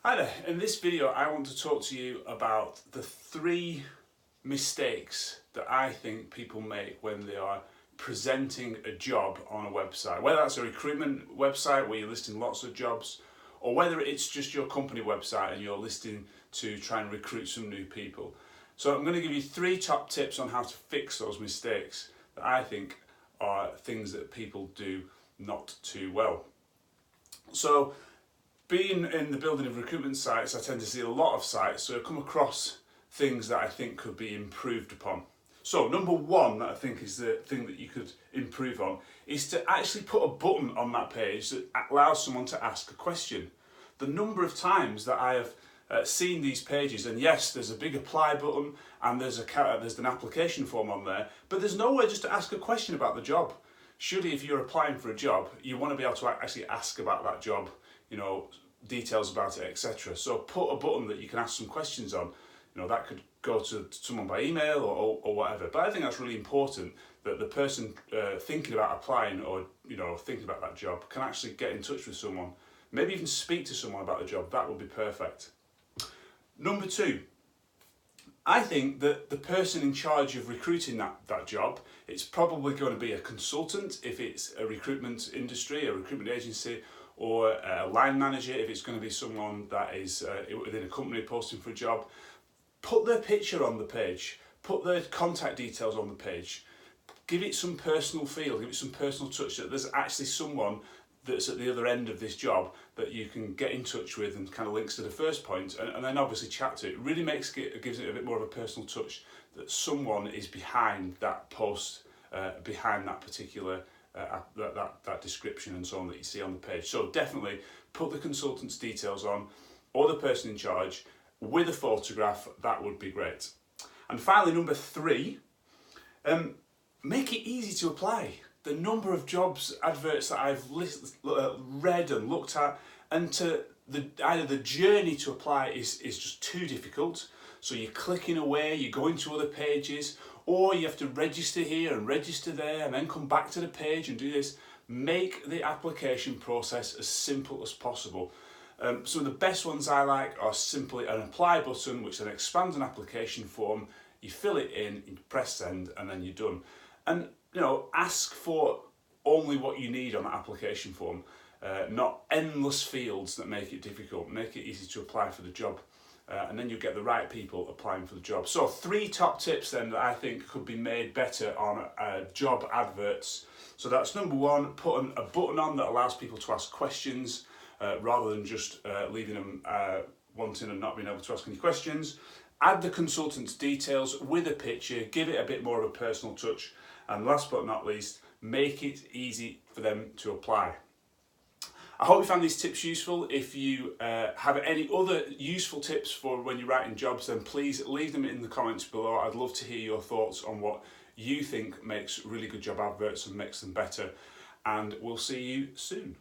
Hi there, in this video I want to talk to you about the 3 mistakes that I think people make when they are presenting a job on a website. Whether that's a recruitment website where you're listing lots of jobs, or whether it's just your company website and you're listing to try and recruit some new people. So I'm going to give you 3 top tips on how to fix those mistakes that I think are things that people do not too well. So, being in the building of recruitment sites, I tend to see a lot of sites, so I come across things that I think could be improved upon. So number 1 that I think is the thing that you could improve on is to actually put a button on that page that allows someone to ask a question. The number of times that I have seen these pages, and yes, there's a big apply button and there's an application form on there, but there's nowhere just to ask a question about the job. Surely if you're applying for a job, you want to be able to actually ask about that job, details about it, etc. So put a button that you can ask some questions on. That could go to someone by email or whatever. But I think that's really important that the person thinking about applying or thinking about that job can actually get in touch with someone, maybe even speak to someone about the job. That would be perfect. Number 2, I think that the person in charge of recruiting that job, it's probably going to be a consultant if it's a recruitment industry, a recruitment agency, or a line manager if it's going to be someone that is within a company posting for a job. Put their picture on the page, put their contact details on the page, give it some personal feel, give it some personal touch, that there's actually someone that's at the other end of this job that you can get in touch with and kind of links to the first point, and then obviously chat to it. It really gives it a bit more of a personal touch that someone is behind that post, behind that particular that description and so on that you see on the page. So definitely put the consultant's details on, or the person in charge, with a photograph. That would be great. And finally, number 3, make it easy to apply. The number of jobs adverts that I've read and looked at, and either the journey to apply is just too difficult. So you're clicking away, you're going to other pages, or you have to register here and register there and then come back to the page and do this. Make the application process as simple as possible. Some of the best ones I like are simply an apply button, which then expands an application form. You fill it in, you press send, and then you're done. And ask for only what you need on that application form, not endless fields that make it difficult. Make it easy to apply for the job. And then you get the right people applying for the job. So 3 top tips then that I think could be made better on job adverts. So that's number 1, put a button on that allows people to ask questions rather than just leaving them wanting and not being able to ask any questions. Add the consultant's details with a picture, give it a bit more of a personal touch. And last but not least, make it easy for them to apply. I hope you found these tips useful. If you have any other useful tips for when you're writing jobs, then please leave them in the comments below. I'd love to hear your thoughts on what you think makes really good job adverts and makes them better. And we'll see you soon.